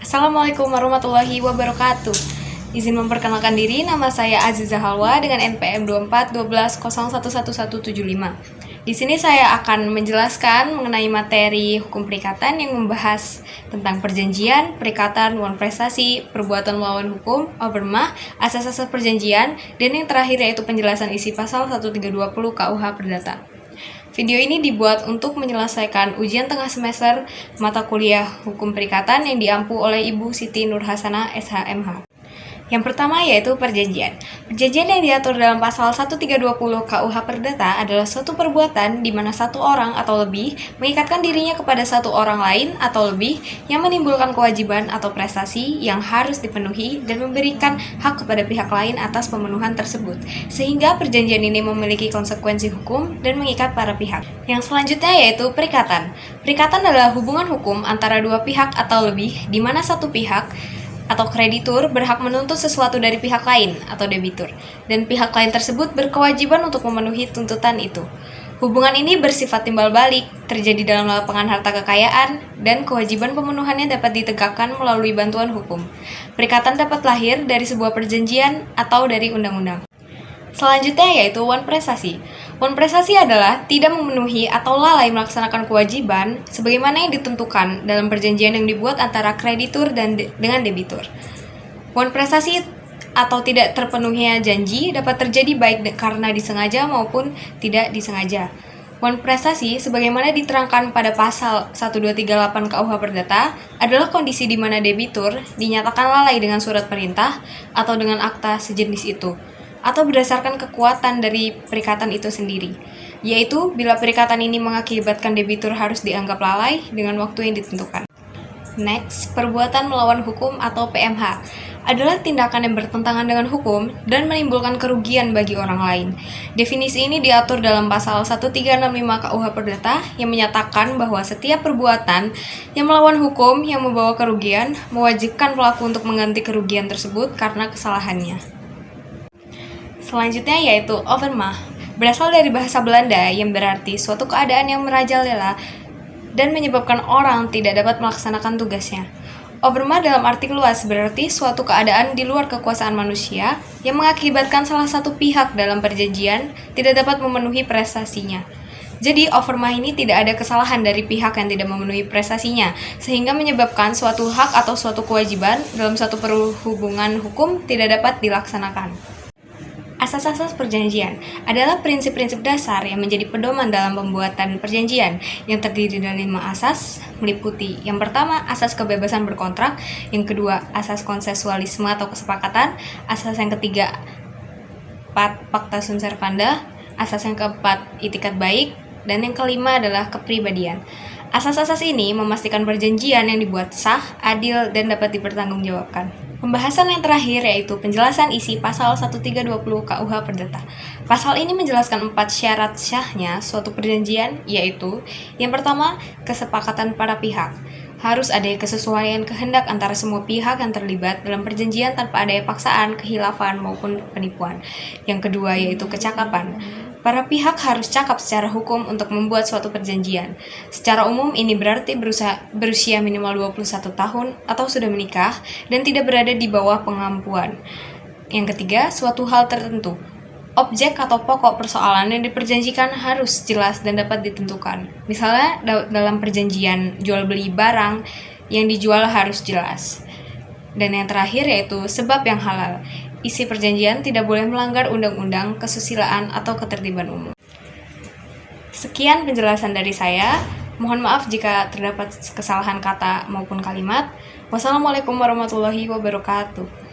Assalamualaikum warahmatullahi wabarakatuh. Izin memperkenalkan diri, nama saya Aziza Halwa dengan NPM 2412011175. Di sini saya akan menjelaskan mengenai materi hukum perikatan yang membahas tentang perjanjian, perikatan, lawan prestasi, perbuatan melawan hukum, overmah, asas-asas perjanjian, dan yang terakhir yaitu penjelasan isi pasal 1320 KUH Perdata. Video ini dibuat untuk menyelesaikan ujian tengah semester mata kuliah Hukum Perikatan yang diampu oleh Ibu Siti Nurhasana SHMH. Yang pertama yaitu perjanjian. Perjanjian yang diatur dalam pasal 1320 KUH Perdata adalah suatu perbuatan di mana satu orang atau lebih mengikatkan dirinya kepada satu orang lain atau lebih yang menimbulkan kewajiban atau prestasi yang harus dipenuhi dan memberikan hak kepada pihak lain atas pemenuhan tersebut, sehingga perjanjian ini memiliki konsekuensi hukum dan mengikat para pihak. Yang selanjutnya yaitu perikatan. Perikatan adalah hubungan hukum antara dua pihak atau lebih di mana satu pihak atau kreditur berhak menuntut sesuatu dari pihak lain atau debitur, dan pihak lain tersebut berkewajiban untuk memenuhi tuntutan itu. Hubungan ini bersifat timbal balik, terjadi dalam lapangan harta kekayaan, dan kewajiban pemenuhannya dapat ditegakkan melalui bantuan hukum. Perikatan dapat lahir dari sebuah perjanjian atau dari undang-undang. Selanjutnya yaitu wan prestasi. Wan prestasi adalah tidak memenuhi atau lalai melaksanakan kewajiban sebagaimana yang ditentukan dalam perjanjian yang dibuat antara kreditur dan dengan debitur. Wan prestasi atau tidak terpenuhinya janji dapat terjadi baik karena disengaja maupun tidak disengaja. Wan prestasi sebagaimana diterangkan pada pasal 1238 KUH Perdata adalah kondisi di mana debitur dinyatakan lalai dengan surat perintah atau dengan akta sejenis itu, atau berdasarkan kekuatan dari perikatan itu sendiri, yaitu bila perikatan ini mengakibatkan debitur harus dianggap lalai dengan waktu yang ditentukan. Next, perbuatan melawan hukum atau PMH adalah tindakan yang bertentangan dengan hukum dan menimbulkan kerugian bagi orang lain. Definisi ini diatur dalam pasal 1365 KUH Perdata yang menyatakan bahwa setiap perbuatan yang melawan hukum yang membawa kerugian mewajibkan pelaku untuk mengganti kerugian tersebut karena kesalahannya. Selanjutnya yaitu overmah, berasal dari bahasa Belanda yang berarti suatu keadaan yang merajalela dan menyebabkan orang tidak dapat melaksanakan tugasnya. Overmah dalam arti luas berarti suatu keadaan di luar kekuasaan manusia yang mengakibatkan salah satu pihak dalam perjanjian tidak dapat memenuhi prestasinya. Jadi overmah ini tidak ada kesalahan dari pihak yang tidak memenuhi prestasinya, sehingga menyebabkan suatu hak atau suatu kewajiban dalam suatu perhubungan hukum tidak dapat dilaksanakan. Asas-asas perjanjian adalah prinsip-prinsip dasar yang menjadi pedoman dalam pembuatan perjanjian yang terdiri dari 5 asas, meliputi yang pertama, asas kebebasan berkontrak, yang kedua, asas konsensualisme atau kesepakatan, asas yang ketiga, pacta sunt servanda, asas yang keempat, itikat baik, dan yang kelima adalah kepribadian. Asas-asas ini memastikan perjanjian yang dibuat sah, adil, dan dapat dipertanggungjawabkan. Pembahasan yang terakhir yaitu penjelasan isi pasal 1320 KUH Perdata. Pasal ini menjelaskan 4 syarat syahnya suatu perjanjian, yaitu yang pertama, kesepakatan para pihak. Harus ada kesesuaian kehendak antara semua pihak yang terlibat dalam perjanjian tanpa adanya paksaan, kehilafan, maupun penipuan. Yang kedua yaitu kecakapan. Para pihak harus cakap secara hukum untuk membuat suatu perjanjian. Secara umum ini berarti berusia minimal 21 tahun atau sudah menikah dan tidak berada di bawah pengampuan. Yang ketiga, suatu hal tertentu. Objek atau pokok persoalan yang diperjanjikan harus jelas dan dapat ditentukan. Misalnya dalam perjanjian jual beli barang yang dijual harus jelas. Dan yang terakhir yaitu sebab yang halal. Isi perjanjian tidak boleh melanggar undang-undang, kesusilaan, atau ketertiban umum. Sekian penjelasan dari saya. Mohon maaf jika terdapat kesalahan kata maupun kalimat. Wassalamualaikum warahmatullahi wabarakatuh.